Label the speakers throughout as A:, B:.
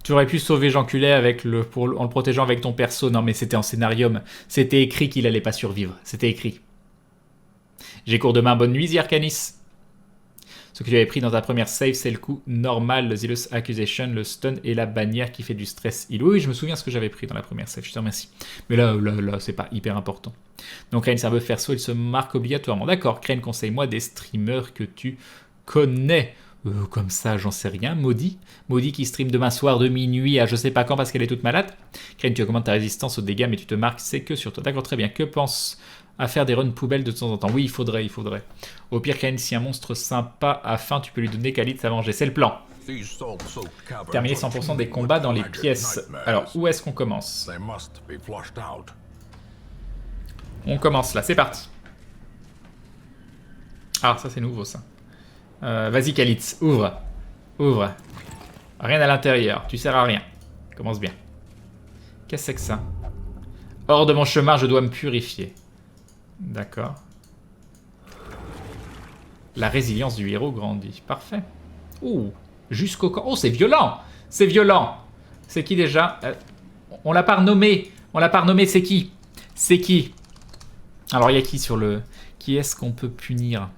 A: Tu aurais pu sauver Jean Culet avec en le protégeant avec ton perso. Non, mais c'était en scénarium. C'était écrit qu'il allait pas survivre. C'était écrit. J'ai cours demain. Bonne nuit, Zirkanis. Ce que tu avais pris dans ta première save, c'est le coup normal, le Zealous Accusation, le stun et la bannière qui fait du stress heal. Oui, je me souviens ce que j'avais pris dans la première save, je te remercie. Mais là, c'est pas hyper important. Donc, Crane serveur perso, il se marque obligatoirement. D'accord, Crane, conseille-moi des streamers que tu connais. Comme ça, j'en sais rien. Maudit qui stream demain soir de minuit à je sais pas quand parce qu'elle est toute malade. Crane, tu augmentes ta résistance aux dégâts, mais tu te marques, c'est que sur toi. D'accord, très bien. Que pense à faire des runs poubelles de temps en temps? Oui, il faudrait. Au pire, Crane, si un monstre sympa a faim, tu peux lui donner Khalid à manger. C'est le plan. Terminer 100% des combats dans les pièces. Alors, où est-ce qu'on commence? On commence là, c'est parti. Ah, ça c'est nouveau ça. Vas-y Kalitz, ouvre. Rien à l'intérieur, tu sers à rien. Commence bien. Qu'est-ce que c'est que ça? Hors de mon chemin, je dois me purifier. D'accord. La résilience du héros grandit. Parfait. Ouh, jusqu'au camp. Oh, c'est violent. C'est qui déjà? On l'a pas renommé. C'est qui? Alors, il y a qui sur le... Qui est-ce qu'on peut punir?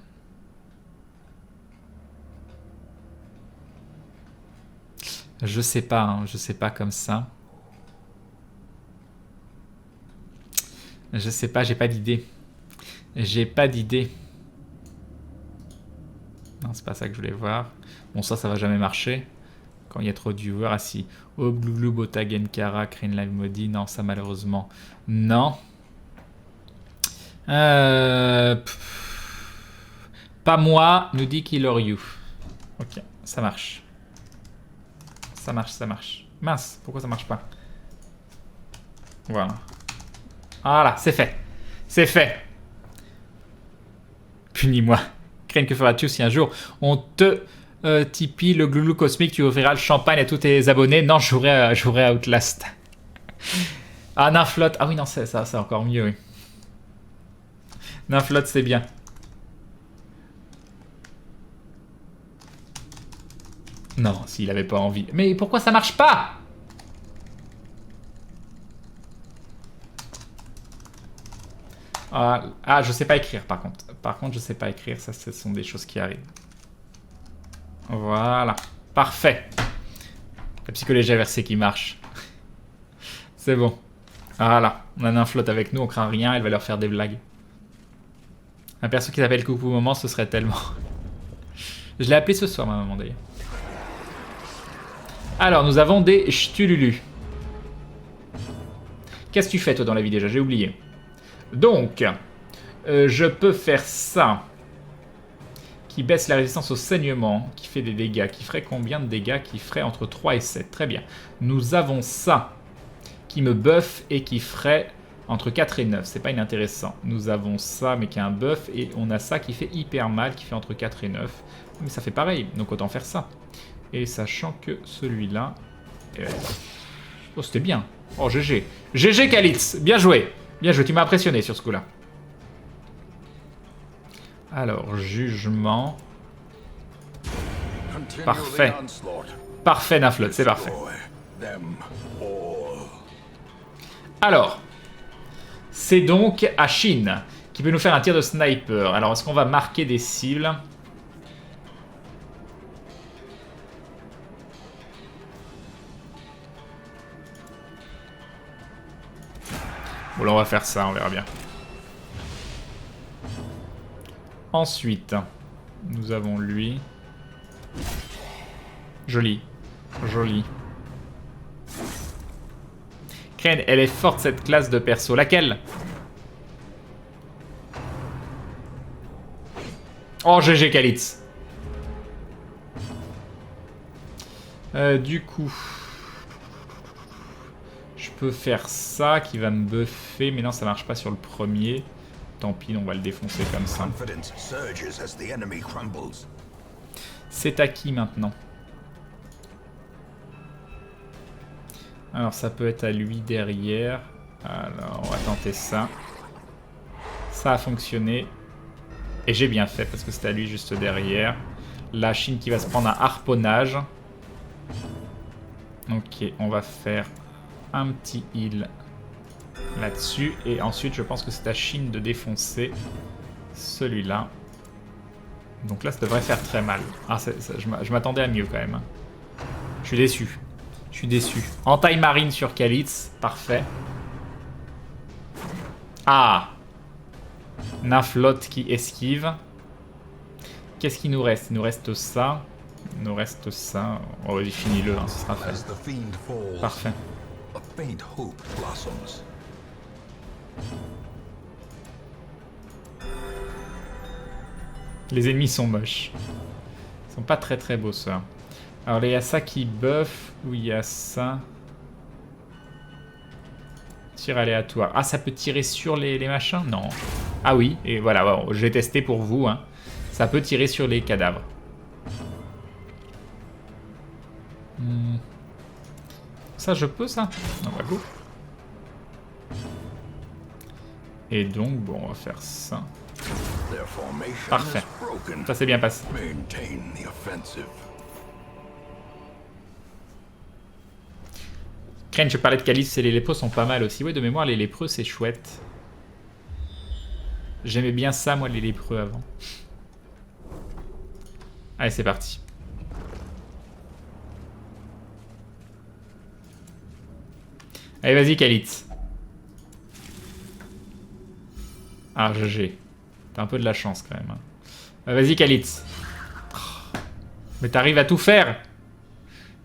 A: Je sais pas comme ça. Je sais pas, j'ai pas d'idée. Non, c'est pas ça que je voulais voir. Bon, ça va jamais marcher. Quand il y a trop de viewers. Ah si. Oh, Glouglou, Botagen, Kara, Crane Live Modi. Non, ça malheureusement. Non. Pas moi, nous dit Killer You. Ok, ça marche. Ça marche. Mince, pourquoi ça marche pas? Voilà. Voilà, c'est fait. Punis-moi. Crane, que feras-tu si un jour on te Tipeee le Glouglou cosmique, tu offriras le champagne à tous tes abonnés? Non, je jouerai à Outlast. Ah, Nymflot. Ah oui, non, ça c'est encore mieux, oui. Nymflot, c'est bien. Non, s'il avait pas envie. Mais pourquoi ça marche pas? Ah, je sais pas écrire par contre. Je sais pas écrire, ça ce sont des choses qui arrivent. Voilà, parfait. La psychologie inversée qui marche. C'est bon. Voilà, on a un flotte avec nous, on craint rien, elle va leur faire des blagues. Un perso qui s'appelle Coucou Moment, ce serait tellement... Je l'ai appelé ce soir, ma maman d'ailleurs. Alors, nous avons des Chtululu. Qu'est-ce que tu fais toi dans la vie déjà? J'ai oublié. Donc, je peux faire ça. Qui baisse la résistance au saignement, qui fait des dégâts. Qui ferait combien de dégâts? Qui ferait entre 3 et 7. Très bien. Nous avons ça. Qui me buff et qui ferait entre 4 et 9. C'est pas inintéressant. Nous avons ça, mais qui a un buff. Et on a ça qui fait hyper mal, qui fait entre 4 et 9. Mais ça fait pareil, donc autant faire ça. Et sachant que celui-là... Oh, c'était bien. Oh, GG. GG, Kalitz. Bien joué. Bien joué, tu m'as impressionné sur ce coup-là. Alors, jugement. Parfait. Parfait, Nymflot, c'est parfait. Alors, c'est donc Ashin qui peut nous faire un tir de sniper. Alors, est-ce qu'on va marquer des cibles? Bon, là, on va faire ça, on verra bien. Ensuite, nous avons lui. Joli. Joli. Crane, elle est forte cette classe de perso. Laquelle? Oh, GG Kalitz. Du coup... Je peux faire ça qui va me buffer, mais non, ça marche pas sur le premier. Tant pis, on va le défoncer comme ça. C'est à qui maintenant? Alors, ça peut être à lui derrière. Alors, on va tenter ça. Ça a fonctionné. Et j'ai bien fait, parce que c'était à lui juste derrière. La Chine qui va se prendre un harponnage. Ok, on va faire un petit heal là-dessus. Et ensuite, je pense que c'est à Shin de défoncer celui-là. Donc là, ça devrait faire très mal. Ah, je m'attendais à mieux quand même. Je suis déçu. Je suis déçu. Entaille marine sur Kalitz. Parfait. Ah! Naflotte qui esquive. Qu'est-ce qu'il nous reste? Il nous reste ça. Il nous reste ça. Oh, vas-y, finis-le, hein, ce sera fait. Parfait. Les ennemis sont moches. Ils sont pas très très beaux, ça. Alors, il y a ça qui buff. Ou il y a ça. Tir aléatoire. Ah, ça peut tirer sur les machins? Non. Ah oui, et voilà, bon, je vais tester pour vous. Hein. Ça peut tirer sur les cadavres. Ça, je peux, ça? Non, bah go. Et donc, bon, on va faire ça. Parfait. Ça s'est bien passé. Crane, je parlais de Calice et les lépreux sont pas mal aussi. Ouais, de mémoire, les lépreux, c'est chouette. J'aimais bien ça, moi, les lépreux, avant. Allez, c'est parti. Allez, vas-y, Kalitz. Ah, GG. T'as un peu de la chance, quand même. Hein. Vas-y, Kalitz. Mais t'arrives à tout faire.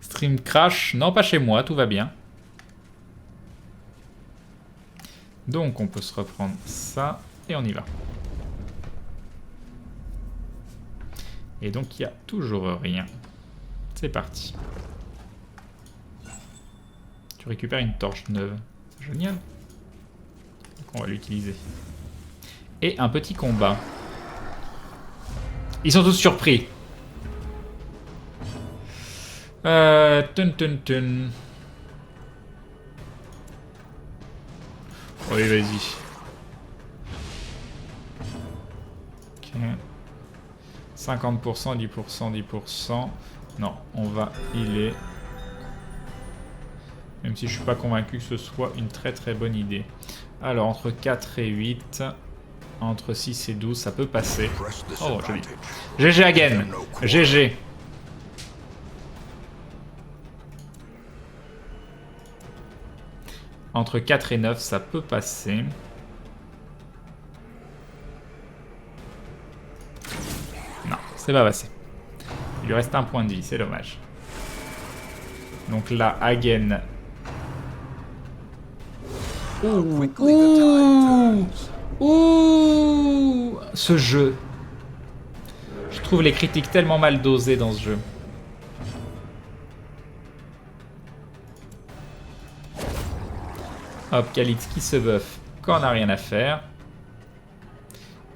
A: Stream crash. Non, pas chez moi, tout va bien. Donc, on peut se reprendre ça. Et on y va. Et donc, il n'y a toujours rien. C'est parti. Tu récupères une torche neuve. C'est génial. Donc, on va l'utiliser. Et un petit combat. Ils sont tous surpris. Tun. Oui, vas-y. Ok. 50%, 10%, 10%. Non, on va healer. Même si je suis pas convaincu que ce soit une très très bonne idée. Alors, entre 4 et 8... Entre 6 et 12, ça peut passer. Oh, joli. GG again. GG. Entre 4 et 9, ça peut passer. Non, c'est pas passé. Il lui reste un point de vie, c'est dommage. Donc là, again. Ouh, ce jeu. Je trouve les critiques tellement mal dosées dans ce jeu. Hop, Kalitz qui se buff quand on n'a rien à faire.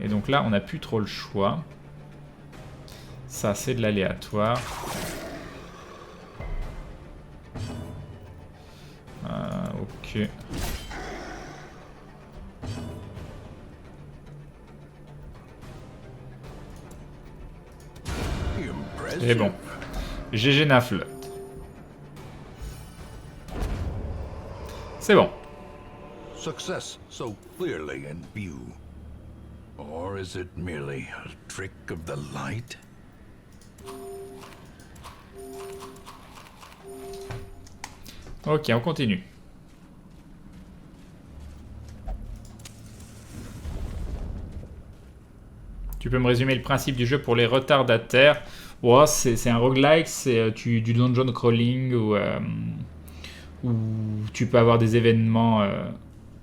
A: Et donc là, on n'a plus trop le choix. Ça, c'est de l'aléatoire. Ok. Et bon. GG Naflotte. C'est bon.
B: Success so clearly in view. Or is it merely a trick of the light?
A: Ok, on continue. Tu peux me résumer le principe du jeu pour les retardataires? Ouais, c'est un roguelike, c'est du dungeon crawling où tu peux avoir des événements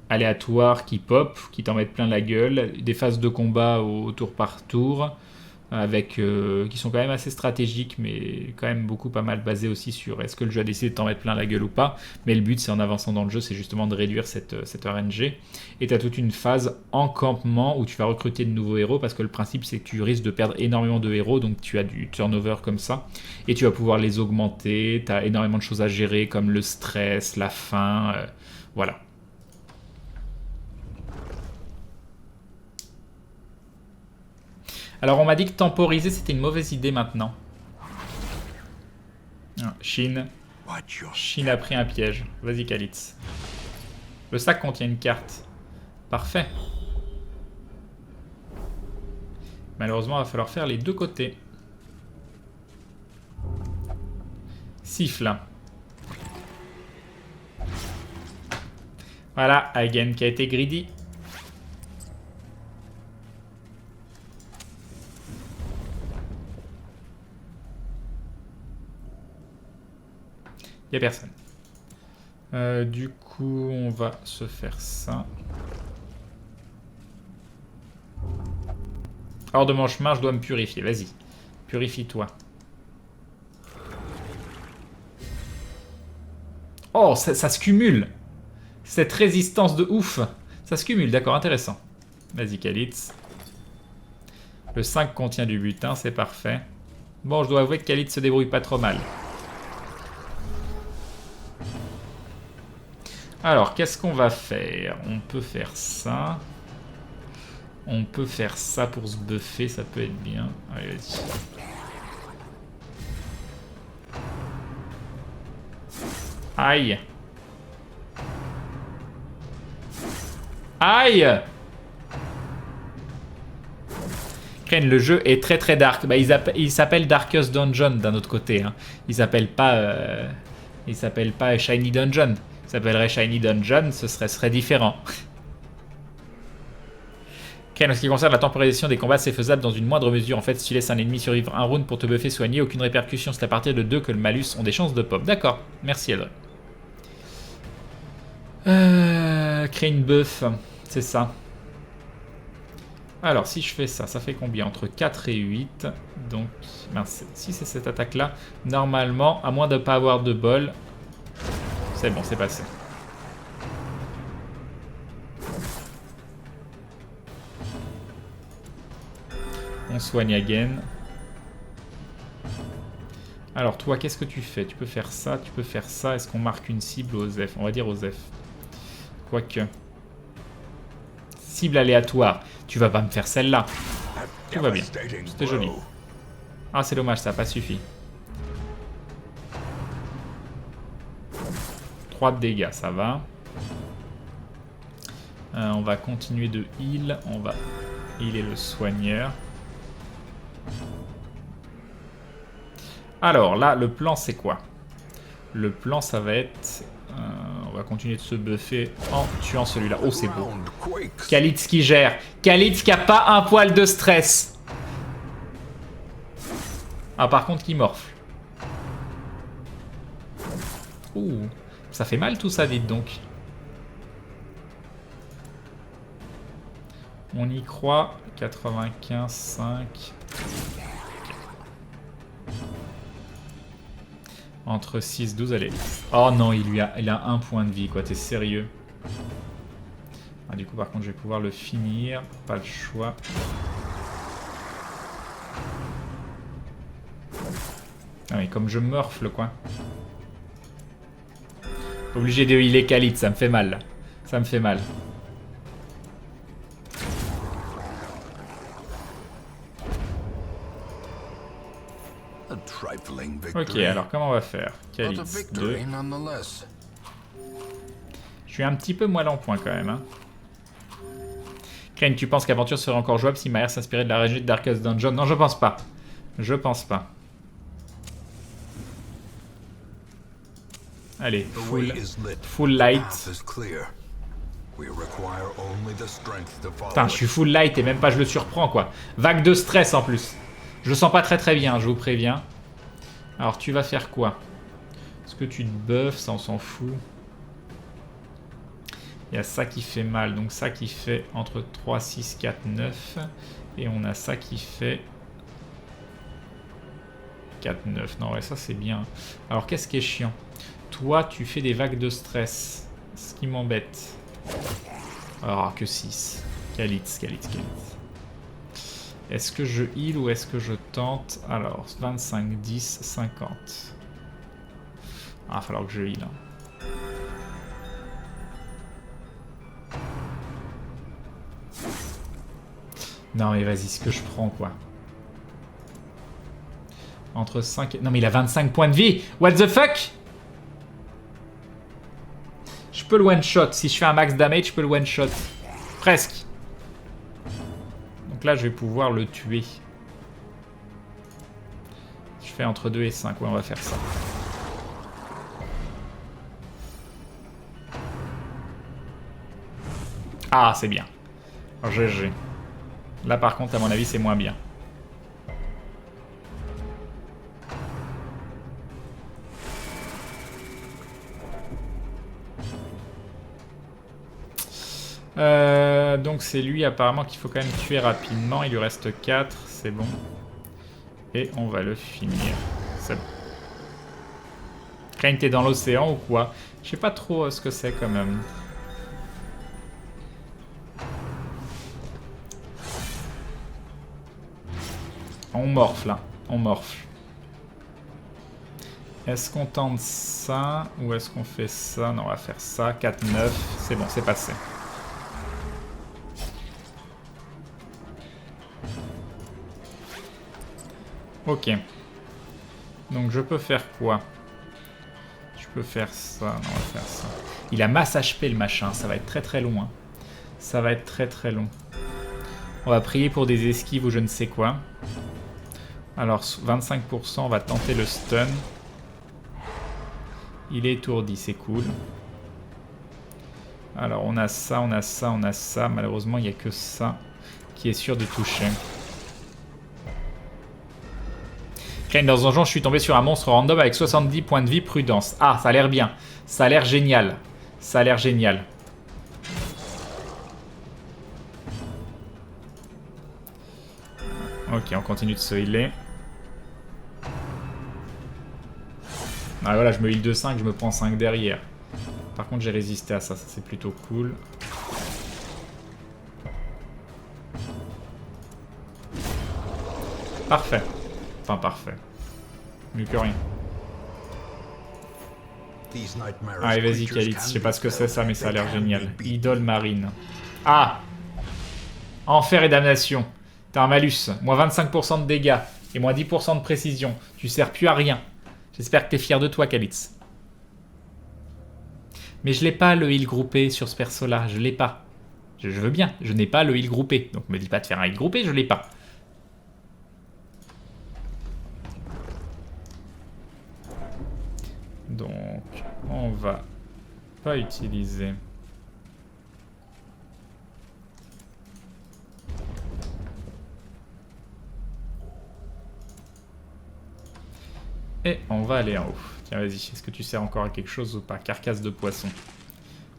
A: aléatoires qui pop, qui t'en mettent plein la gueule, des phases de combat au tour par tour, avec qui sont quand même assez stratégiques, mais quand même beaucoup pas mal basées aussi sur est-ce que le jeu a décidé de t'en mettre plein la gueule ou pas. Mais le but, c'est en avançant dans le jeu, c'est justement de réduire cette RNG. Et tu as toute une phase en campement où tu vas recruter de nouveaux héros, parce que le principe, c'est que tu risques de perdre énormément de héros, donc tu as du turnover comme ça, et tu vas pouvoir les augmenter. Tu as énormément de choses à gérer, comme le stress, la faim, voilà. Alors on m'a dit que temporiser c'était une mauvaise idée maintenant. Ah, Shin,
B: Watch your
A: Shin a pris un piège. Vas-y, Kalitz. Le sac contient une carte. Parfait. Malheureusement, il va falloir faire les deux côtés. Siffle. Voilà, Hagen qui a été greedy. Il n'y a personne. Du coup, on va se faire ça. Hors de mon chemin, je dois me purifier. Vas-y, purifie-toi. Oh, ça se cumule. Cette résistance de ouf. Ça se cumule, d'accord, intéressant. Vas-y, Kalitz. Le 5 contient du butin, c'est parfait. Bon, je dois avouer que Kalitz se débrouille pas trop mal. Alors, qu'est-ce qu'on va faire? On peut faire ça. On peut faire ça pour se buffer, ça peut être bien. Allez, vas-y. Aïe. Aïe. Crane, le jeu est très très dark. Bah, il s'appelle Darkest Dungeon d'un autre côté. Hein. Il s'appelle pas Shiny Dungeon. Il s'appellerait Shiny Dungeon, ce serait différent. Crane, en ce qui concerne la temporisation des combats, c'est faisable dans une moindre mesure. En fait, si tu laisses un ennemi survivre un round pour te buffer soigner, aucune répercussion. C'est à partir de 2 que le malus ont des chances de pop. D'accord, merci Eldred. Crane buff, c'est ça. Alors, si je fais ça, ça fait combien? Entre 4 et 8. Donc, mince, si c'est cette attaque-là, normalement, à moins de ne pas avoir de bol, c'est bon, c'est passé. On soigne again. Alors, toi, qu'est-ce que tu fais? Tu peux faire ça, tu peux faire ça. Est-ce qu'on marque une cible aux F? On va dire aux F. Quoique. Cible aléatoire. Tu vas pas me faire celle-là. Tout va bien. C'était joli. Ah, c'est dommage, ça n'a pas suffi. 3 de dégâts, ça va. On va continuer de heal. On va healer le soigneur. Alors là, le plan, c'est quoi? Le plan, ça va être... on va continuer de se buffer en tuant celui-là. Oh, c'est beau. Kalitz qui gère. Kalitz qui a pas un poil de stress. Ah, par contre, qui morfle. Ouh, ça fait mal tout ça, dites donc. On y croit. 95, 5... Entre 6, 12, allez. Oh non, il a un point de vie, quoi. T'es sérieux? Ah, du coup, par contre, je vais pouvoir le finir. Pas le choix. Ah mais comme je morfle, quoi. Obligé de healer Khalid, ça me fait mal. Ça me fait mal. Ok, alors comment on va faire? Kalitz 2. Je suis un petit peu moelle en point quand même. Hein. Crane, tu penses qu'Aventure serait encore jouable si Maher s'inspirait de la région de Darkest Dungeon? Non, je pense pas. Je pense pas. Allez, full light. Putain, je suis full light et même pas je le surprends quoi. Vague de stress en plus. Je le sens pas très bien, je vous préviens. Alors tu vas faire quoi? Est-ce que tu te buffes? Ça on s'en fout. Il y a ça qui fait mal, donc ça qui fait entre 3, 6, 4, 9. Et on a ça qui fait 4, 9. Non ouais, ça c'est bien. Alors qu'est-ce qui est chiant? Toi tu fais des vagues de stress. Ce qui m'embête. Alors que 6. Kalitz. Est-ce que je heal ou est-ce que je tente? Alors, 25, 10, 50. Ah, il va falloir que je heal. Non, mais vas-y, ce que je prends, quoi. Entre 5 et... Non, mais il a 25 points de vie. What the fuck? Je peux le one-shot. Si je fais un max damage, je peux le one-shot. Presque. Donc là, je vais pouvoir le tuer. Je fais entre 2 et 5. Ouais, on va faire ça. Ah, c'est bien. GG. Là, par contre, à mon avis, c'est moins bien. Donc c'est lui apparemment qu'il faut quand même tuer rapidement. Il lui reste 4, c'est bon. Et on va le finir. C'est bon. Crane, t'es dans l'océan ou quoi? Je sais pas trop ce que c'est quand même. On morfle là, on morfle. Est-ce qu'on tente ça ou est-ce qu'on fait ça? Non, on va faire ça. 4, 9, c'est bon, c'est passé. Ok. Donc je peux faire quoi? Je peux faire ça. Non, on va faire ça. Il a masse HP le machin. Ça va être très très long. Hein. Ça va être très très long. On va prier pour des esquives ou je ne sais quoi. Alors 25%, on va tenter le stun. Il est étourdi, c'est cool. Alors on a ça, on a ça, on a ça. Malheureusement, il n'y a que ça qui est sûr de toucher. Dans ce donjon, je suis tombé sur un monstre random avec 70 points de vie, prudence. Ah, ça a l'air bien. Ça a l'air génial. Ça a l'air génial. Ok, on continue de se healer. Ah voilà, je me heal de 5, je me prends 5 derrière. Par contre, j'ai résisté à ça, ça c'est plutôt cool. Parfait. Enfin, parfait. Mieux que rien. Allez, vas-y, Kalitz. Je sais pas ce que c'est ça, mais ça a l'air génial. Idole marine. Ah! Enfer et damnation. T'as un malus. Moins 25% de dégâts. Et moins 10% de précision. Tu sers plus à rien. J'espère que t'es fier de toi, Kalitz. Mais je l'ai pas, le heal groupé sur ce perso-là. Je l'ai pas. Je veux bien. Je n'ai pas le heal groupé. Donc me dis pas de faire un heal groupé, je l'ai pas. Donc, on va pas utiliser. Et on va aller en haut. Tiens, vas-y. Est-ce que tu sers encore à quelque chose ou pas? Carcasse de poisson.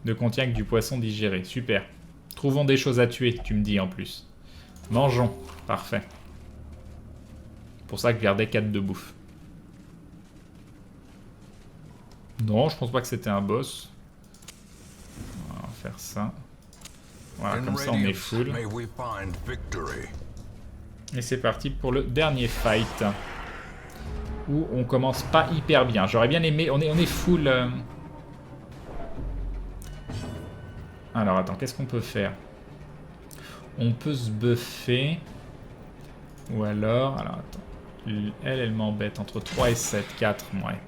A: Ne contient que du poisson digéré. Super. Trouvons des choses à tuer, tu me dis en plus. Mangeons. Parfait. Pour ça que je gardais 4 de bouffe. Non, je pense pas que c'était un boss. On va faire ça. Voilà, comme ça on est full. Et c'est parti pour le dernier fight. Où on commence pas hyper bien. J'aurais bien aimé... On est full... Alors attends, qu'est-ce qu'on peut faire? On peut se buffer. Ou alors... Alors attends. Elle m'embête entre 3 et 7. 4, ouais.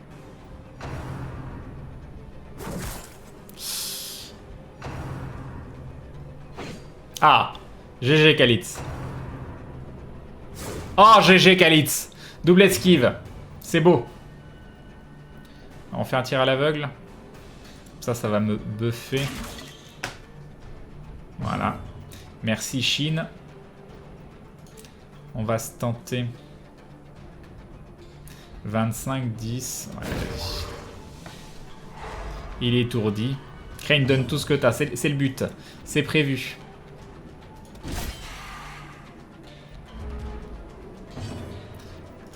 A: Ah, GG Kalitz. Oh, GG Kalitz. Double esquive. C'est beau. On fait un tir à l'aveugle. Ça va me buffer. Voilà. Merci Shin. On va se tenter. 25, 10. Ouais, il est étourdi. Crane, donne tout ce que t'as. C'est le but. C'est prévu.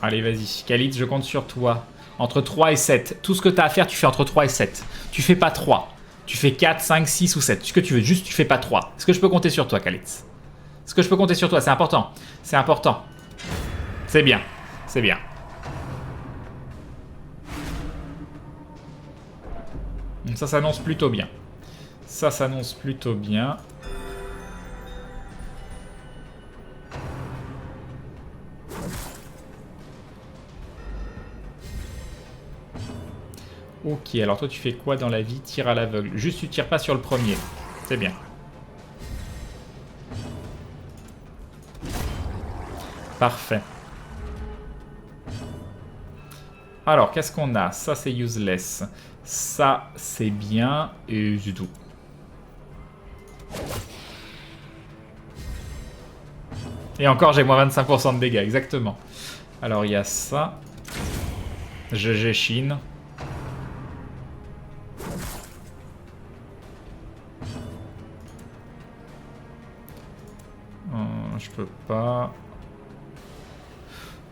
A: Allez, vas-y. Khalid, je compte sur toi. Entre 3 et 7. Tout ce que t'as à faire, tu fais entre 3 et 7. Tu fais pas 3. Tu fais 4, 5, 6 ou 7. Ce que tu veux. Juste, tu fais pas 3. Est-ce que je peux compter sur toi, Khalid? Est-ce que je peux compter sur toi? C'est important. C'est important. C'est bien. C'est bien. Donc ça s'annonce plutôt bien. Ça s'annonce plutôt bien. Ok, alors toi tu fais quoi dans la vie? Tire à l'aveugle. Juste tu tires pas sur le premier. C'est bien. Parfait. Alors, qu'est-ce qu'on a? Ça, c'est useless. Ça, c'est bien. Et c'est tout. Et encore, j'ai moins 25% de dégâts, exactement. Alors, il y a ça. GG Chine. Je peux pas...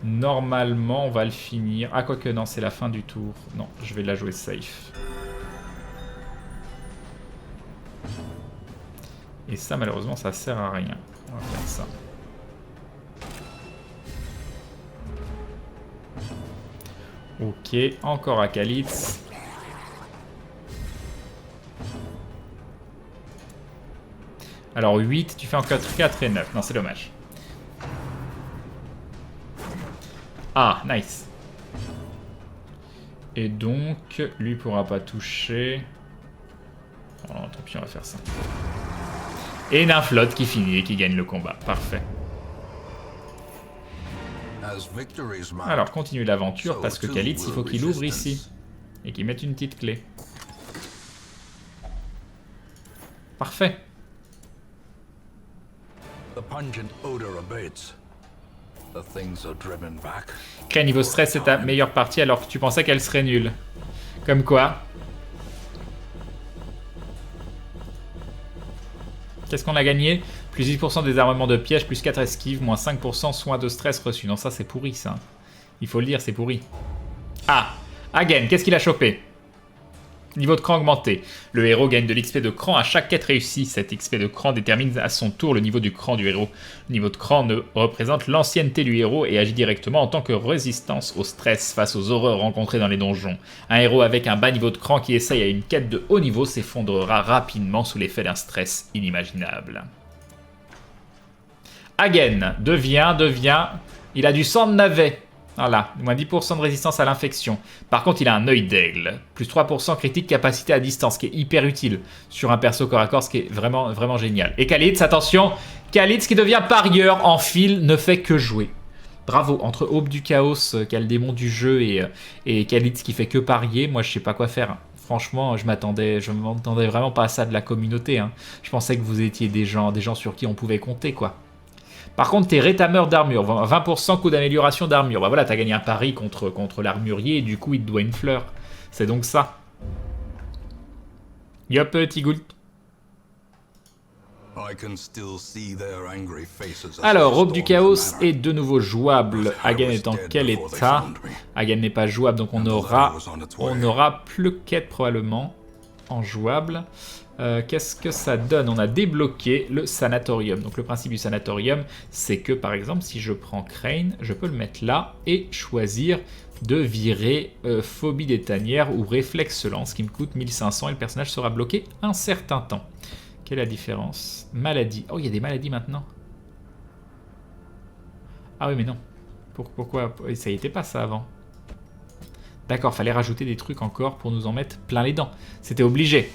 A: Normalement, on va le finir. Ah, quoique, non, c'est la fin du tour. Non, je vais la jouer safe. Et ça, malheureusement, ça sert à rien. On va faire ça. Ok, encore Akalitz. Alors 8, tu fais encore 4 et 9. Non, c'est dommage. Ah, nice. Et donc, lui pourra pas toucher. Oh, tant pis, on va faire ça. Et Nymphlotte qui finit et qui gagne le combat. Parfait. Alors, continue l'aventure parce que Kalitz, il faut qu'il ouvre ici. Et qu'il mette une petite clé. Parfait. Crane, niveau stress, c'est ta meilleure partie alors que tu pensais qu'elle serait nulle. Comme quoi. Qu'est-ce qu'on a gagné? Plus 10% des armements de pièges, plus 4 esquives, moins 5% soins de stress reçus. Non, ça c'est pourri ça. Il faut le dire, c'est pourri. Ah, Hagen, qu'est-ce qu'il a chopé? Niveau de cran augmenté. Le héros gagne de l'XP de cran à chaque quête réussie. Cet XP de cran détermine à son tour le niveau du cran du héros. Le niveau de cran représente l'ancienneté du héros et agit directement en tant que résistance au stress face aux horreurs rencontrées dans les donjons. Un héros avec un bas niveau de cran qui essaye à une quête de haut niveau s'effondrera rapidement sous l'effet d'un stress inimaginable. Hagen devient... Il a du sang de navet. Voilà, moins 10% de résistance à l'infection. Par contre, il a un œil d'aigle. Plus 3% critique capacité à distance, qui est hyper utile sur un perso corps à corps, ce qui est vraiment, vraiment génial. Et Kalitz, attention, Kalitz qui devient parieur en fil, ne fait que jouer. Bravo, entre Aube du Chaos, qui a le démon du jeu, et Kalitz qui fait que parier, moi je sais pas quoi faire. Franchement, je m'attendais vraiment pas à ça de la communauté. Hein. Je pensais que vous étiez des gens sur qui on pouvait compter, quoi. Par contre, t'es rétameur d'armure, 20% coût d'amélioration d'armure. Bah voilà, t'as gagné un pari contre l'armurier et du coup, il te doit une fleur. C'est donc ça. Yop, petit goult. Alors, Aube du Chaos est de nouveau jouable. Hagen est en quel état? Hagen n'est pas jouable, donc on aura Pluquette probablement en jouable. Qu'est-ce que ça donne? On a débloqué le sanatorium. Donc le principe du sanatorium, c'est que par exemple, si je prends Crane, je peux le mettre là et choisir de virer phobie des tanières ou réflexe lance, qui me coûte 1500 et le personnage sera bloqué un certain temps. Quelle est la différence? Maladie. Oh, il y a des maladies maintenant. Ah oui, mais non. Pourquoi? Ça y était pas ça avant. D'accord, fallait rajouter des trucs encore pour nous en mettre plein les dents. C'était obligé.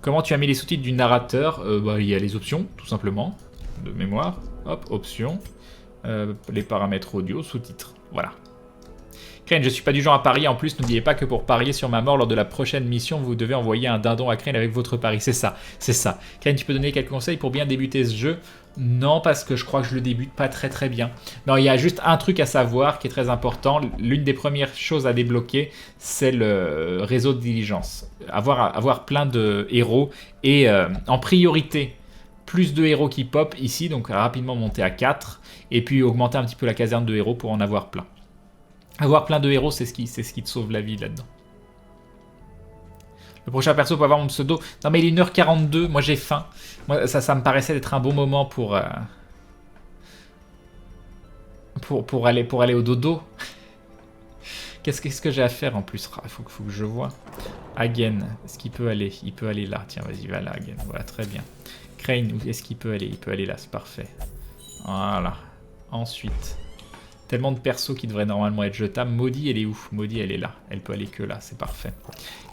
A: Comment tu as mis les sous-titres du narrateur? Il y a les options, tout simplement, de mémoire. Hop, options. Les paramètres audio, sous-titres. Voilà. Crane, je suis pas du genre à parier. En plus, n'oubliez pas que pour parier sur ma mort lors de la prochaine mission, vous devez envoyer un dindon à Crane avec votre pari. C'est ça, c'est ça. Crane, tu peux donner quelques conseils pour bien débuter ce jeu? Non, parce que je crois que je le débute pas très bien. Non, il y a juste un truc à savoir qui est très important. L'une des premières choses à débloquer, c'est le réseau de diligence. Avoir plein de héros et en priorité, plus de héros qui pop ici, donc rapidement monter à 4. Et puis augmenter un petit peu la caserne de héros pour en avoir plein. Avoir plein de héros, c'est ce qui te sauve la vie là-dedans. Le prochain perso peut avoir mon pseudo. Non mais il est 1h42, moi j'ai faim. Moi, ça me paraissait d'être un bon moment pour aller au dodo. Qu'est-ce que j'ai à faire en plus? Il faut que je vois. Hagen, est-ce qu'il peut aller? Il peut aller là. Tiens, vas-y, va là, Hagen. Voilà, très bien. Crane, est-ce qu'il peut aller? Il peut aller là, c'est parfait. Voilà. Ensuite, Tellement de persos qui devraient normalement être jetables. Maudit, elle est où? Maudit, elle est là. Elle peut aller que là, c'est parfait.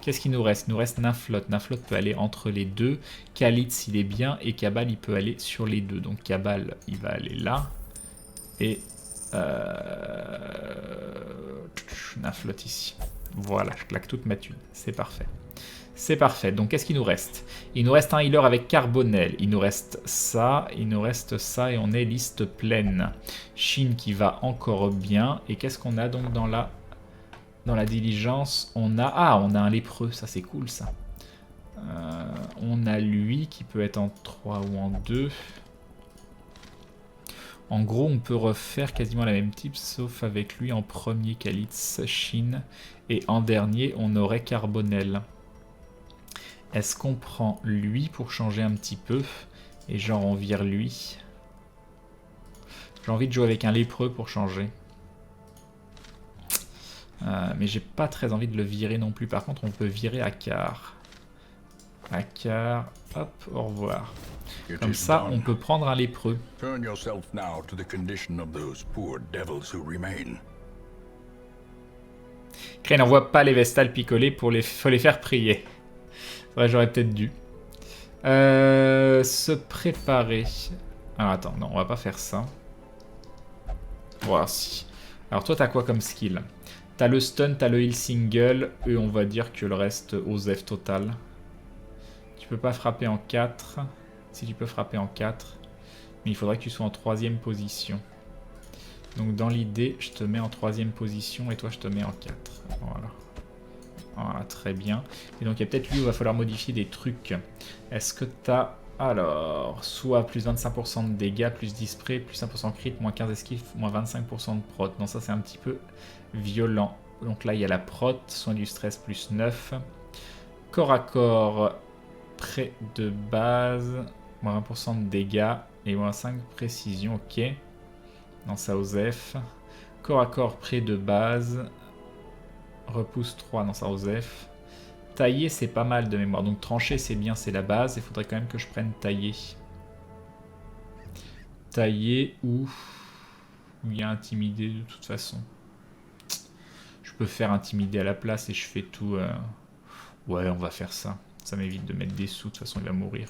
A: Qu'est-ce qu'il nous reste? Il nous reste Nymphlotte. Nymphlotte peut aller entre les deux. Kalitz, il est bien. Et Cabal, il peut aller sur les deux. Donc Cabal, il va aller là. Et... Nymphlotte ici. Voilà, je claque toute ma thune. C'est parfait. C'est parfait. Donc, qu'est-ce qu'il nous reste? Il nous reste un healer avec Carbonel. Il nous reste ça. Il nous reste ça. Et on est liste pleine. Shin qui va encore bien. Et qu'est-ce qu'on a donc dans la diligence? On a... Ah, on a un lépreux. Ça, c'est cool, ça. On a lui qui peut être en 3 ou en 2. En gros, on peut refaire quasiment la même type, sauf avec lui en premier Kalitz, Shin. Et en dernier, on aurait Carbonel. Est-ce qu'on prend lui pour changer un petit peu? Et genre on vire lui. J'ai envie de jouer avec un lépreux pour changer. Mais j'ai pas très envie de le virer non plus. Par contre, on peut virer Akar. Akar, hop, au revoir. Comme ça, on peut prendre un lépreux.
B: Turn yourself now to the condition of those poor devils who remain.
A: Crane n'envoie pas les Vestales picolées faut les faire prier. Ouais, j'aurais peut-être dû. Se préparer. Alors attends, non, on va pas faire ça. Voir si. Alors toi, t'as quoi comme skill? T'as le stun, t'as le heal single. Eux, on va dire que le reste, OZEF total. Tu peux pas frapper en 4. Si tu peux frapper en 4. Mais il faudrait que tu sois en 3ème position. Donc dans l'idée, je te mets en 3ème position et toi, je te mets en 4. Voilà. Voilà, très bien. Et donc il y a peut-être lui où il va falloir modifier des trucs. Est-ce que tu as... Alors, soit plus 25% de dégâts, plus 10 spray, plus 1% crit, moins 15 esquive, moins 25% de prot. Non, ça c'est un petit peu violent. Donc là, il y a la prot, soin du stress, plus 9. Corps à corps, près de base, moins 20% de dégâts et moins 5 précision, ok. Non, ça OZEF. Corps à corps, près de base... Repousse 3 dans sa OZEF. Tailler, c'est pas mal de mémoire. Donc trancher, c'est bien, c'est la base. Il faudrait quand même que je prenne tailler. Tailler ou... il y a intimider de toute façon. Je peux faire intimider à la place et je fais tout... Ouais, on va faire ça. Ça m'évite de mettre des sous. De toute façon, il va mourir.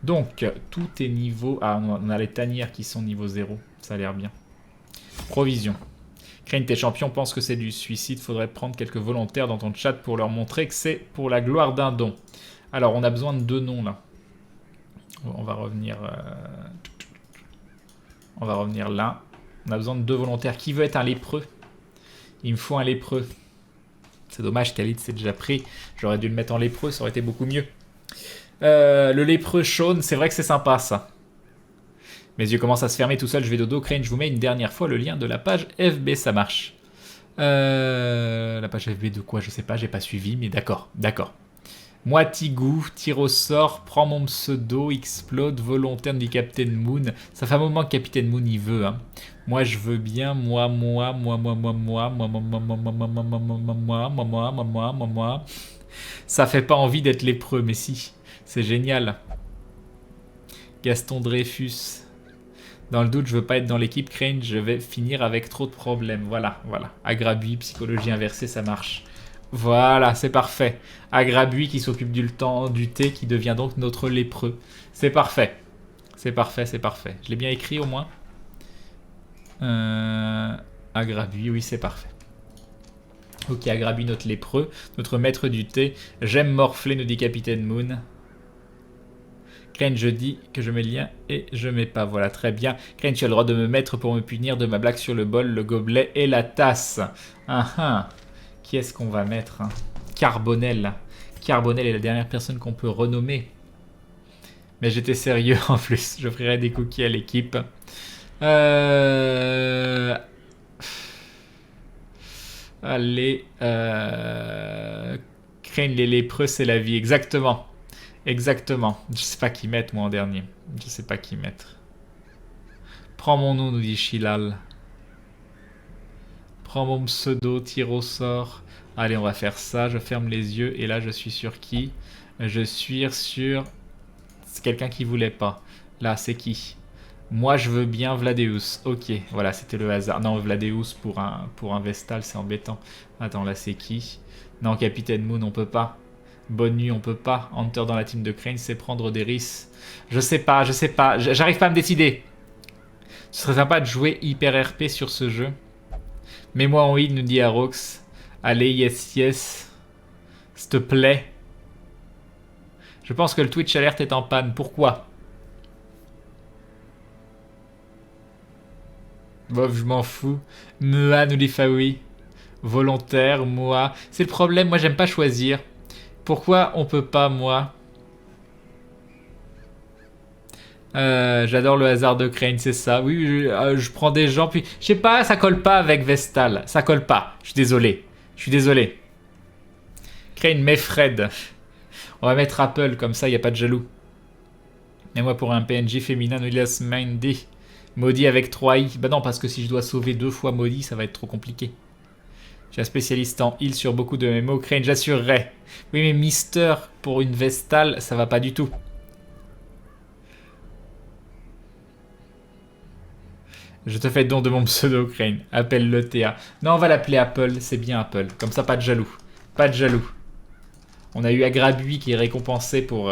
A: Donc, tout est niveau... Ah, on a les tanières qui sont niveau 0. Ça a l'air bien. Provision. Crane, tes champions pensent que c'est du suicide. Faudrait prendre quelques volontaires dans ton chat pour leur montrer que c'est pour la gloire d'un don. Alors, on a besoin de 2 noms, là. On va revenir... On va revenir là. On a besoin de 2 volontaires. Qui veut être un lépreux? Il me faut un lépreux. C'est dommage, Khalid s'est déjà pris. J'aurais dû le mettre en lépreux, ça aurait été beaucoup mieux. Le lépreux Shaun, c'est vrai que c'est sympa, ça. Mes yeux commencent à se fermer tout seul, je vais dodo. Crane, je vous mets une dernière fois le lien de la page FB, ça marche. La page FB de quoi? Je sais pas, j'ai pas suivi, mais d'accord, d'accord. Moi, Tigou, tire au sort, prends mon pseudo, explode, volontaire dit Captain Moon. Ça fait un moment que Captain Moon y veut. Hein. Moi, je veux bien, moi. Ça fait pas envie d'être lépreux, mais si. C'est génial. Gaston Dreyfus. Dans le doute, je veux pas être dans l'équipe Crane, je vais finir avec trop de problèmes. Voilà, voilà. Agrabui, psychologie inversée, ça marche. Voilà, c'est parfait. Agrabui qui s'occupe du thé, qui devient donc notre lépreux. C'est parfait. C'est parfait, c'est parfait. Je l'ai bien écrit au moins. Agrabui, oui, c'est parfait. Ok, Agrabui, notre lépreux, notre maître du thé. J'aime morfler, nous dit Capitaine Moon. Crane, je dis que je mets le lien et je mets pas. Voilà, très bien. Crane, tu as le droit de me mettre pour me punir de ma blague sur le bol, le gobelet et la tasse. Qui est-ce qu'on va mettre? Carbonel. Carbonel est la dernière personne qu'on peut renommer. Mais j'étais sérieux en plus. J'offrirai des cookies à l'équipe. Allez. Crane, les lépreux, c'est la vie. Exactement. Exactement. Je sais pas qui mettre, moi, en dernier. Je sais pas qui mettre. Prends mon nom, nous dit Shilal. Prends mon pseudo, tire au sort. Allez, on va faire ça. Je ferme les yeux. Et là, je suis sur qui? Je suis sur... C'est quelqu'un qui voulait pas. Là, c'est qui? Moi, je veux bien Vladeus. Ok, voilà, c'était le hasard. Non, Vladeus pour un Vestal, c'est embêtant. Attends, là, c'est qui? Non, Capitaine Moon, on peut pas. Bonne nuit, on peut pas. Hunter dans la team de Crane, c'est prendre des risques. Je sais pas. J'arrive pas à me décider. Ce serait sympa de jouer hyper RP sur ce jeu. Mets-moi en heal, nous dit Arox. Allez, yes. S'il te plaît. Je pense que le Twitch Alert est en panne. Pourquoi? Bof, je m'en fous. Mua nous dit Faoui. Volontaire, moi. C'est le problème, moi j'aime pas choisir. Pourquoi on peut pas, moi? J'adore le hasard de Crane, c'est ça. Oui, je prends des gens, puis... Je sais pas, ça colle pas avec Vestal. Ça colle pas. Je suis désolé. Crane, mais Fred. On va mettre Apple, comme ça, y a pas de jaloux. Et moi, pour un PNJ féminin, nous laisse Mindy. Maudit avec 3i. Bah non, parce que si je dois sauver 2 fois Maudit, ça va être trop compliqué. J'ai un spécialiste en heal sur beaucoup de MMO. Crane, j'assurerai. Oui, mais Mister, pour une Vestal, ça va pas du tout. Je te fais don de mon pseudo, Crane. Appelle-le Théa. Non, on va l'appeler Apple. C'est bien Apple. Comme ça, pas de jaloux. Pas de jaloux. On a eu Agrabui qui est récompensé pour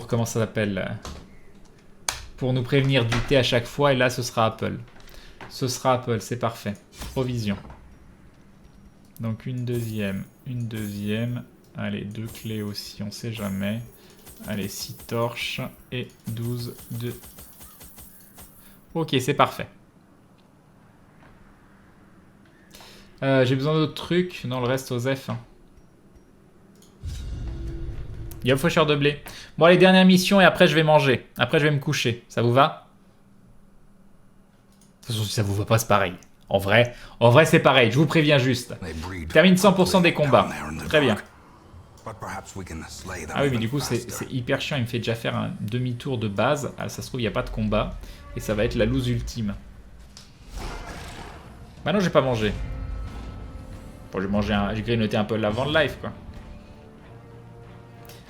A: comment ça s'appelle, pour nous prévenir du thé à chaque fois. Et là, ce sera Apple. Ce sera Apple, c'est parfait. Provision. Donc une deuxième. Allez, 2 clés aussi, on sait jamais. Allez, 6 torches et 12 de... Ok, c'est parfait. J'ai besoin d'autres trucs. Non, le reste, Osef. Il y a faucheur de blé. Bon, les dernières missions et après, je vais manger. Après, je vais me coucher. Ça vous va? De toute façon, si ça vous va pas, c'est pareil. En vrai, c'est pareil. Je vous préviens juste. Termine 100% des combats. Très bien. Ah oui, mais du coup, c'est hyper chiant. Il me fait déjà faire un demi-tour de base. Ah, ça se trouve, il n'y a pas de combat. Et ça va être la loose ultime. Bah non, j'ai pas mangé. Bon, j'ai grignoté un peu l'avant de live, quoi.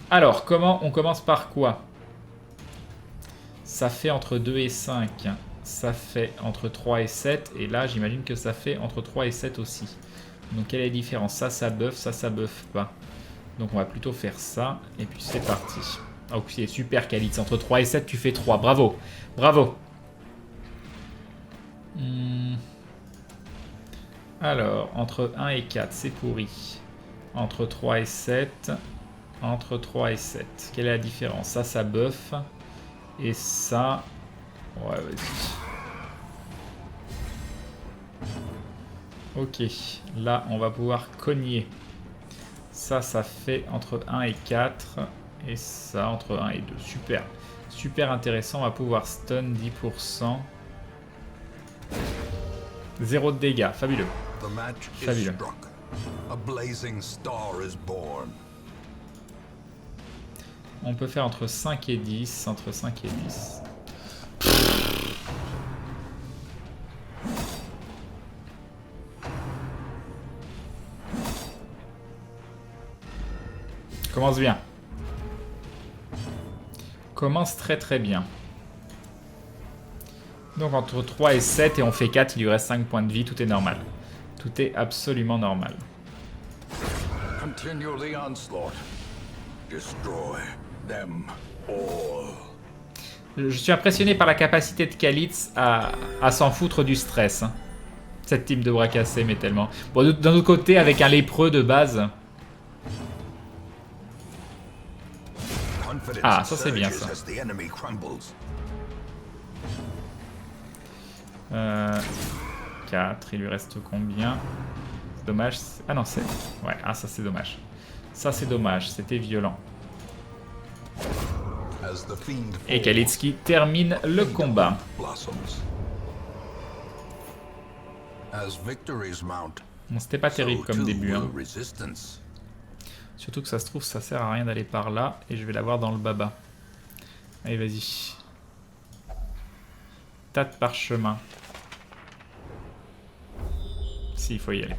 A: Alors, on commence par quoi? Ça fait entre 2 et 5. Ça fait entre 3 et 7. Et là, j'imagine que ça fait entre 3 et 7 aussi. Donc, quelle est la différence? Ça buff, ça buff pas. Donc, on va plutôt faire ça. Et puis, c'est parti. Oh, c'est super, Khalid. Entre 3 et 7, tu fais 3. Bravo. Bravo. Alors, entre 1 et 4, c'est pourri. Entre 3 et 7... Entre 3 et 7. Quelle est la différence? Ça buff. Et ça... Ouais, vas-y. Ok. Là, on va pouvoir cogner. Ça fait entre 1 et 4. Et ça, entre 1 et 2. Super. Super intéressant. On va pouvoir stun 10%. 0 de dégâts. Fabuleux. Fabuleux. On peut faire entre 5 et 10. Entre 5 et 10. Commence bien. Commence très très bien. Donc entre 3 et 7 et on fait 4, il lui reste 5 points de vie, tout est normal. Tout est absolument normal. Je suis impressionné par la capacité de Kalitz à s'en foutre du stress. Hein. Cette team devra casser, mais tellement. Bon, d'un autre côté, avec un lépreux de base... Ah, ça c'est bien ça. 4, il lui reste combien? Dommage. Ah non, c'est... Ouais, ah ça c'est dommage. Ça c'est dommage, c'était violent. Et Kalitski termine le combat. Bon, c'était pas terrible comme début. Hein. Surtout que ça se trouve, ça sert à rien d'aller par là. Et je vais l'avoir dans le baba. Allez, vas-y. Tas de parchemin. Si, il faut y aller.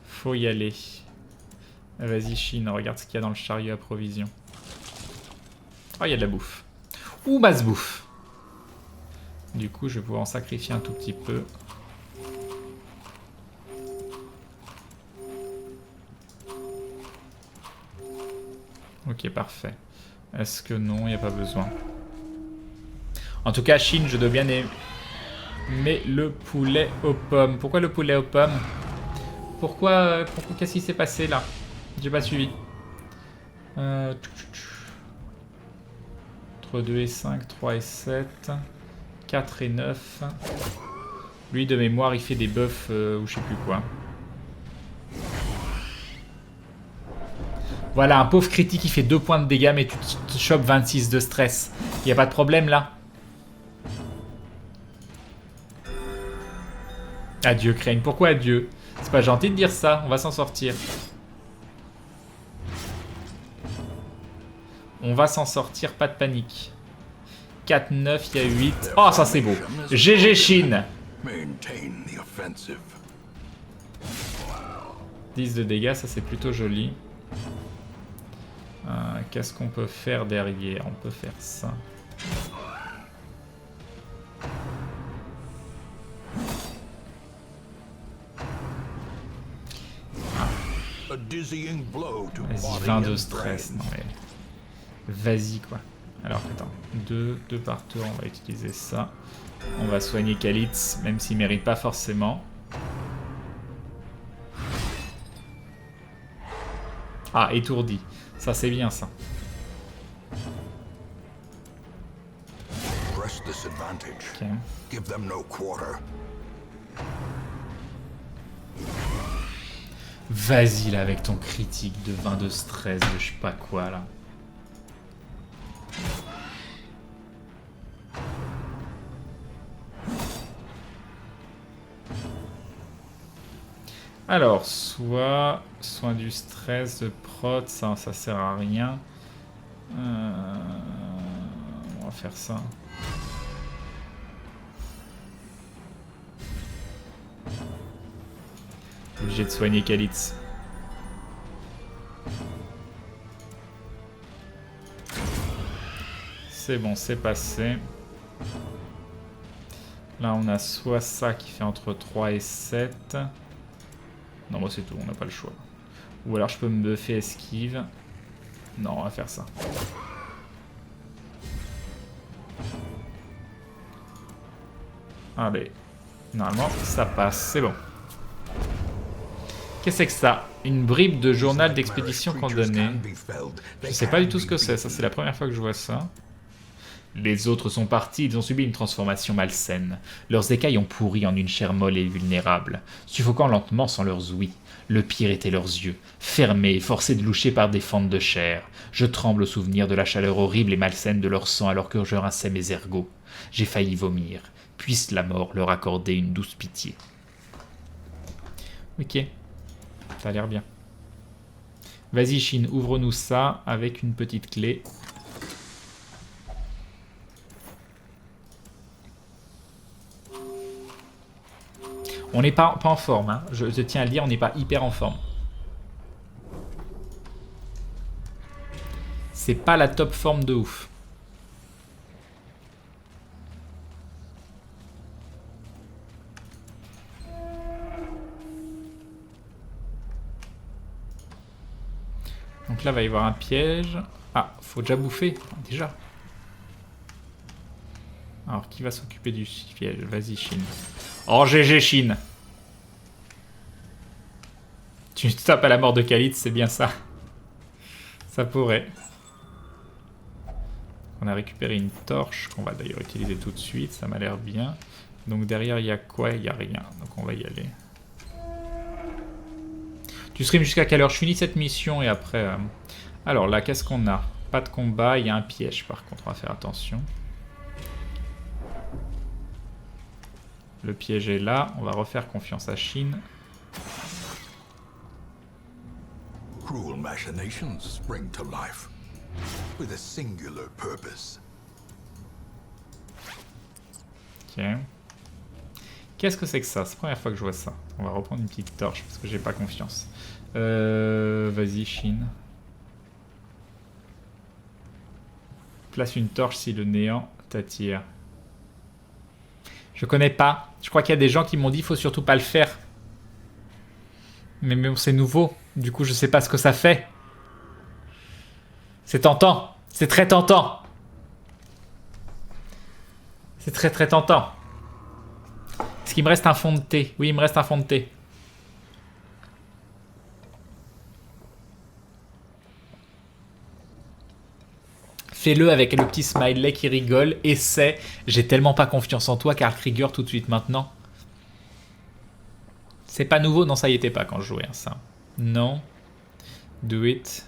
A: Faut y aller. Vas-y, Chine, regarde ce qu'il y a dans le chariot à provision. Oh, il y a de la bouffe. Ouh, basse bouffe. Du coup, je vais pouvoir en sacrifier un tout petit peu. Ok, parfait. Est-ce que non, il n'y a pas besoin. En tout cas, Chine, je dois bien aimer le poulet aux pommes. Pourquoi le poulet aux pommes? Pourquoi qu'est-ce qui s'est passé là? J'ai pas suivi. Entre 2 et 5, 3 et 7, 4 et 9. Lui, de mémoire, il fait des buffs ou je sais plus quoi. Voilà, un pauvre critique qui fait 2 points de dégâts, mais tu te chopes 26 de stress. Y a pas de problème là? Adieu, Crane. Pourquoi adieu? C'est pas gentil de dire ça, on va s'en sortir. On va s'en sortir, pas de panique. 4, 9, il y a 8. Oh, ça c'est beau. GG Chine. 10 de dégâts, ça c'est plutôt joli. Qu'est-ce qu'on peut faire derrière? On peut faire ça. Vas-y, 20 de stress. Non mais... Vas-y quoi. Alors attends, 2 par tour, on va utiliser ça. On va soigner Kalitz, même s'il mérite pas forcément. Ah, étourdi. Ça c'est bien ça. Okay. Vas-y là avec ton critique de 20 de stress, de je sais pas quoi là. Alors, soit soin du stress, de prot, ça sert à rien. On va faire ça. Obligé de soigner Kalitz. C'est bon, c'est passé. Là, on a soit ça qui fait entre 3 et 7. Non, moi c'est tout, on n'a pas le choix. Ou alors je peux me buffer esquive. Non, on va faire ça. Allez. Normalement, ça passe, c'est bon. Qu'est-ce que c'est que ça? Une bribe de journal d'expédition condamné. Je sais pas du tout ce que c'est, ça c'est la première fois que je vois ça. Les autres sont partis, ils ont subi une transformation malsaine. Leurs écailles ont pourri en une chair molle et vulnérable, suffoquant lentement sans leurs ouïes. Le pire était leurs yeux, fermés et forcés de loucher par des fentes de chair. Je tremble au souvenir de la chaleur horrible et malsaine de leur sang alors que je rinçais mes ergots. J'ai failli vomir. Puisse la mort leur accorder une douce pitié. Ok, ça a l'air bien. Vas-y Chine, ouvre-nous ça avec une petite clé. On n'est pas en forme, hein. Je tiens à le dire, on n'est pas hyper en forme. C'est pas la top forme de ouf. Donc là, il va y avoir un piège. Ah, faut déjà bouffer, déjà. Alors, qui va s'occuper du piège? Vas-y, Chine. Oh, GG, Chine. Tu tapes à la mort de Kalitz, c'est bien ça. Ça pourrait. On a récupéré une torche, qu'on va d'ailleurs utiliser tout de suite, ça m'a l'air bien. Donc derrière, il y a quoi? Il n'y a rien, donc on va y aller. Tu stream jusqu'à quelle heure? Je finis cette mission et après... Alors là, qu'est-ce qu'on a? Pas de combat, il y a un piège par contre, on va faire attention. Le piège est là, on va refaire confiance à Chine.
B: Cruel machinations spring to life with a singular purpose.
A: Ok. Qu'est-ce que c'est que ça? C'est la première fois que je vois ça. On va reprendre une petite torche parce que j'ai pas confiance. Vas-y, Chine. Place une torche si le néant t'attire. Je connais pas. Je crois qu'il y a des gens qui m'ont dit faut surtout pas le faire. Mais bon, c'est nouveau. Du coup, je sais pas ce que ça fait. C'est tentant. C'est très tentant. C'est très très tentant. Est-ce qu'il me reste un fond de thé? Oui, il me reste un fond de thé. Fais-le avec le petit smiley qui rigole. Essaie. J'ai tellement pas confiance en toi, Karl Krieger, tout de suite maintenant. C'est pas nouveau? Non, ça y était pas quand je jouais, hein, ça. Non. Do it.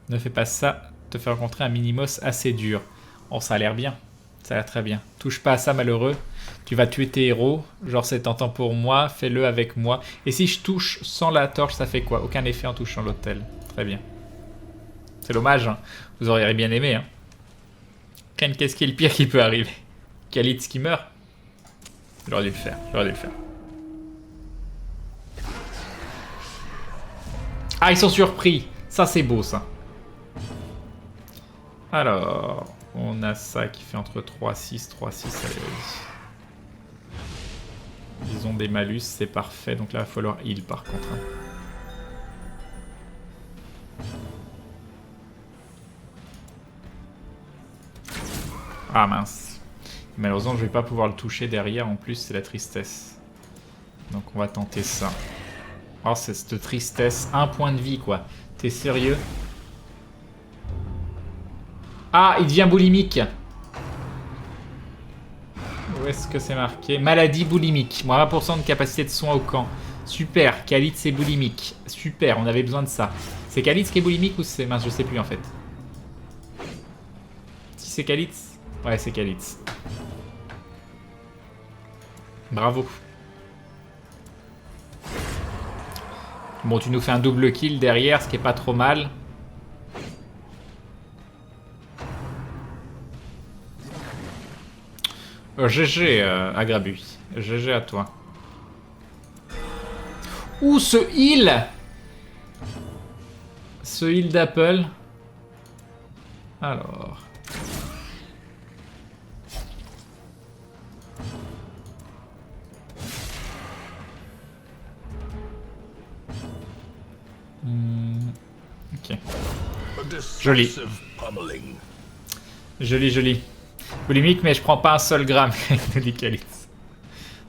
A: Ne fais pas ça. Te fait rencontrer un Minimos assez dur. Oh, ça a l'air bien. Ça a l'air très bien. Touche pas à ça, malheureux. Tu vas tuer tes héros. Genre, c'est tentant pour moi. Fais-le avec moi. Et si je touche sans la torche, ça fait quoi? Aucun effet en touchant l'hôtel. Très bien. C'est dommage, hein. Vous auriez bien aimé, hein. Ken, qu'est-ce qui est le pire qui peut arriver? Khalid qui meurt? J'aurais dû le faire, j'aurais dû le faire. Ah, ils sont surpris. Ça, c'est beau, ça. Alors, on a ça qui fait entre 3-6, 3-6, allez, vas-y. Ils ont des malus, c'est parfait. Donc là, il va falloir heal, par contre, hein. Ah mince. Malheureusement, je vais pas pouvoir le toucher derrière. En plus, c'est la tristesse. Donc, on va tenter ça. Oh, c'est cette tristesse. Un point de vie, quoi. T'es sérieux? Ah, il devient boulimique. Où est-ce que c'est marqué? Maladie boulimique. Moins 20% de capacité de soins au camp. Super. Khalid, c'est boulimique. Super, on avait besoin de ça. C'est Khalid qui est boulimique ou c'est... Mince, je sais plus, en fait. Si c'est Khalid... Ouais, c'est Khalid. Bravo. Bon, tu nous fais un double kill derrière, ce qui est pas trop mal. GG, Agrabu. GG à toi. Ouh, ce heal! Ce heal d'Apple. Alors... Ok. Joli. Joli, joli. Boulimique, mais je prends pas un seul gramme, nous dit Khalid.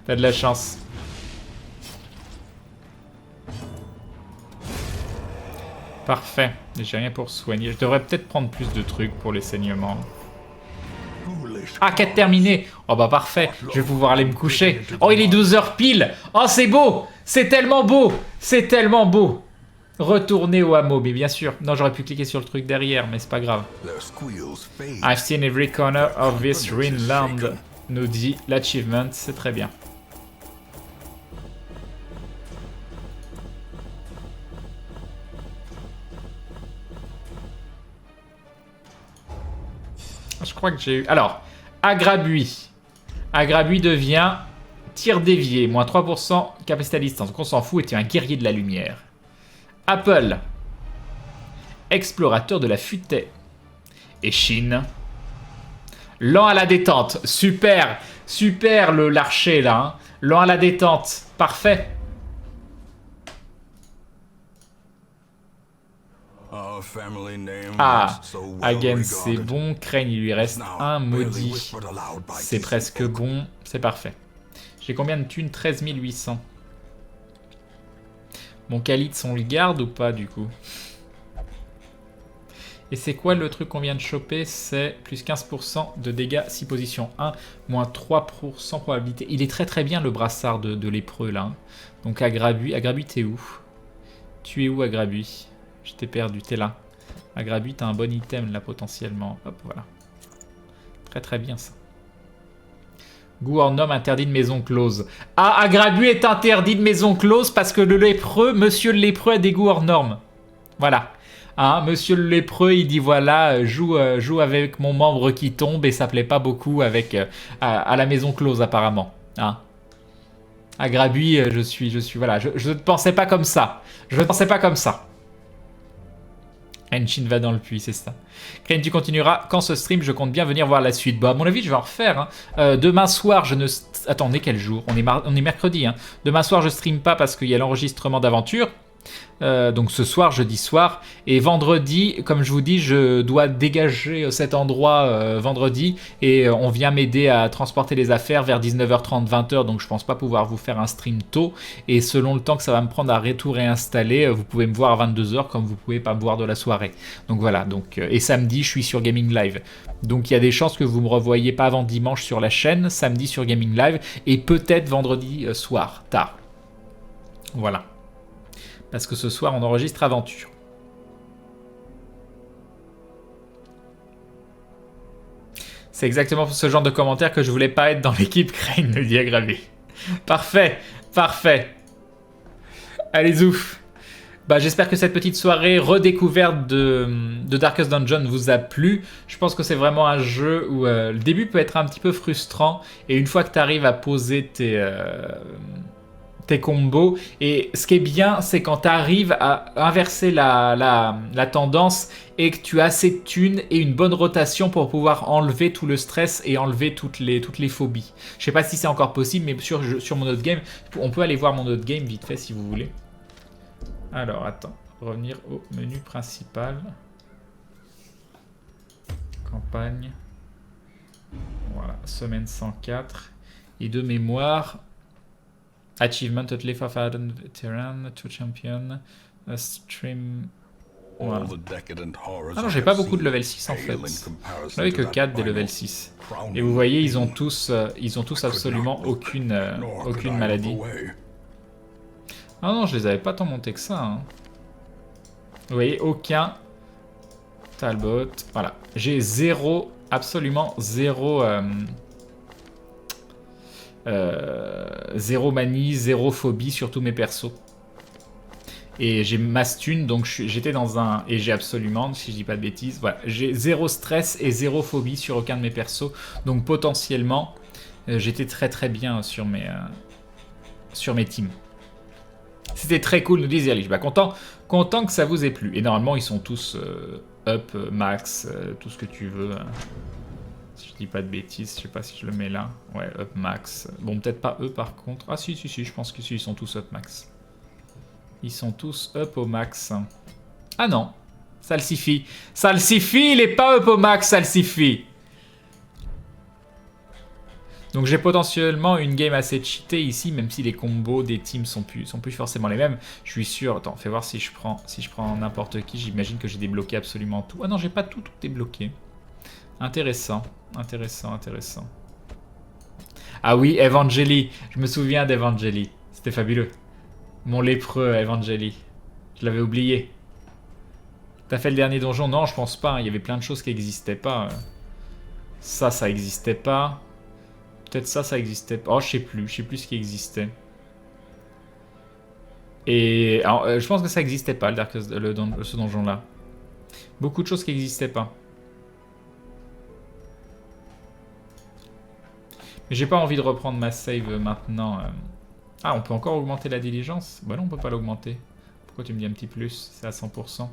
A: T'as de la chance. Parfait. J'ai rien pour soigner. Je devrais peut-être prendre plus de trucs pour les saignements. Ah, quête terminée. Oh bah parfait. Je vais pouvoir aller me coucher. Oh, il est 12h pile. Oh, c'est beau. C'est tellement beau. C'est tellement beau. Retourner au hameau, mais bien sûr. Non, j'aurais pu cliquer sur le truc derrière, mais c'est pas grave. I've seen every corner of this ruined land, nous dit l'achievement, c'est très bien. Je crois que j'ai eu... Alors, Agrabui. Agrabui devient tir dévié, moins 3% capacité à distance. Donc on s'en fout, et tu es un guerrier de la lumière. Apple, explorateur de la futaie. Et Chine, lent à la détente. Super, super l'archer là. Hein. Lent à la détente, parfait. Ah, Hagen c'est bon. Crane il lui reste un maudit. C'est presque bon, c'est parfait. J'ai combien de thunes? 13 800. Mon Khalid, on le garde ou pas du coup? Et c'est quoi le truc qu'on vient de choper? C'est plus 15% de dégâts 6 positions 1, moins 3% probabilité. Il est très très bien le brassard de lépreux là. Hein. Donc Agrabui, Agrabui t'es où? Tu es où Agrabui? Je t'ai perdu, t'es là. Agrabui t'as un bon item là potentiellement. Hop voilà. Très très bien ça. Goût hors norme interdit de maison close. Ah, Agrabui est interdit de maison close parce que le lépreux, monsieur le lépreux a des goûts hors normes. Voilà. Hein, monsieur le lépreux, il dit voilà, joue avec mon membre qui tombe et ça plaît pas beaucoup avec à la maison close apparemment. Hein. Agrabui, je suis voilà, je ne pensais pas comme ça. Je ne pensais pas comme ça. Henshin va dans le puits, c'est ça. Crane, tu continueras. Quand ce stream, je compte bien venir voir la suite. Bah, à mon avis, je vais en refaire. Hein. Demain soir, je ne... Attends, on est quel jour? On est mercredi. Hein. Demain soir, je stream pas parce qu'il y a l'enregistrement d'aventure. Donc ce soir, jeudi soir. Et vendredi, comme je vous dis, je dois dégager cet endroit vendredi. Et on vient m'aider à transporter les affaires vers 19h30, 20h. Donc je pense pas pouvoir vous faire un stream tôt. Et selon le temps que ça va me prendre à tout réinstaller, vous pouvez me voir à 22h comme vous pouvez pas me voir de la soirée. Donc voilà. Donc, et samedi, je suis sur Gaming Live. Donc il y a des chances que vous me revoyiez pas avant dimanche sur la chaîne. Samedi sur Gaming Live. Et peut-être vendredi soir, tard. Voilà. Parce que ce soir, on enregistre Aventure. C'est exactement pour ce genre de commentaire que je voulais pas être dans l'équipe Crane, le dit Aggravé. Parfait, parfait. Allez, zouf. Bah, j'espère que cette petite soirée redécouverte de Darkest Dungeon vous a plu. Je pense que c'est vraiment un jeu où le début peut être un petit peu frustrant. Et une fois que tu arrives à poser tes combos. Et ce qui est bien, c'est quand tu arrives à inverser la tendance et que tu as assez de thunes et une bonne rotation pour pouvoir enlever tout le stress et enlever toutes les phobies. Je sais pas si c'est encore possible, mais sur mon autre game, on peut aller voir mon autre game vite fait si vous voulez. Alors, attends. Revenir au menu principal. Campagne. Voilà, semaine 104. Et de mémoire... Achievement, Totley, Farfaden, Veteran, Two Champion, Stream... Voilà. Ah non, j'ai pas beaucoup de level 6 en fait. J'en avais que 4 des level 6. Et vous voyez, ils ont tous absolument aucune maladie. Ah non, je les avais pas tant montés que ça. Hein. Vous voyez, aucun Talbot. Voilà. J'ai zéro, absolument zéro... zéro manie, zéro phobie sur tous mes persos. Et j'ai ma stun, donc j'étais dans un... Et j'ai absolument, si je dis pas de bêtises, voilà, j'ai zéro stress et zéro phobie sur aucun de mes persos. Donc potentiellement, j'étais très très bien sur mes teams. C'était très cool, nous disait Alice. Bah, content que ça vous ait plu. Et normalement, ils sont tous up, max, tout ce que tu veux. Si je dis pas de bêtises, je sais pas si je le mets là. Ouais, up max. Bon, peut-être pas eux par contre. Ah si, je pense que si, ils sont tous up max. Ils sont tous up au max. Ah non, ça le suffit. Ça le suffit, il est pas up au max, ça le suffit. Donc j'ai potentiellement une game assez cheatée ici, même si les combos des teams sont plus forcément les mêmes. Je suis sûr. Attends, fais voir si je prends n'importe qui. J'imagine que j'ai débloqué absolument tout. Ah non, j'ai pas tout débloqué. Intéressant. Ah oui, Evangeli. Je me souviens d'Evangeli. C'était fabuleux. Mon lépreux Evangeli. Je l'avais oublié. T'as fait le dernier donjon? Non, je pense pas. Hein. Il y avait plein de choses qui n'existaient pas. Ça existait pas. Peut-être ça existait pas. Oh, je sais plus ce qui existait. Et alors, je pense que ça existait pas, ce donjon-là. Beaucoup de choses qui n'existaient pas. Mais j'ai pas envie de reprendre ma save maintenant. Ah, on peut encore augmenter la diligence? Bah non, on peut pas l'augmenter. Pourquoi tu me dis un petit plus? C'est à 100%.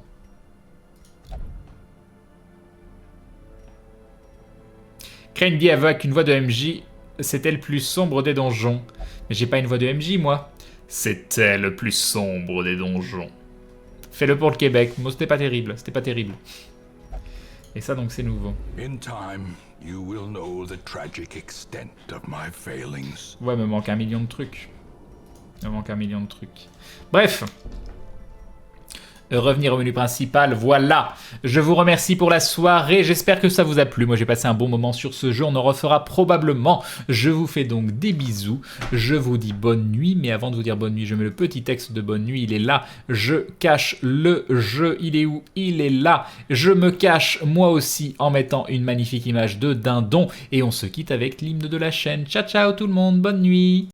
A: Crane dit avec une voix de MJ, c'était le plus sombre des donjons. Mais j'ai pas une voix de MJ, moi. C'était le plus sombre des donjons. Fais-le pour le Québec. Moi, c'était pas terrible. Et ça, donc, c'est nouveau.
B: In time, you will know the tragic extent of my failings.
A: Ouais, me manque un million de trucs. Bref. Revenir au menu principal, voilà. Je vous remercie pour la soirée, j'espère que ça vous a plu. Moi j'ai passé un bon moment sur ce jeu, on en refera probablement. Je vous fais donc des bisous, je vous dis bonne nuit, mais avant de vous dire bonne nuit, je mets le petit texte de bonne nuit, il est là. Je cache le jeu, il est où? Il est là. Je me cache moi aussi en mettant une magnifique image de dindon et on se quitte avec l'hymne de la chaîne. Ciao ciao tout le monde, bonne nuit.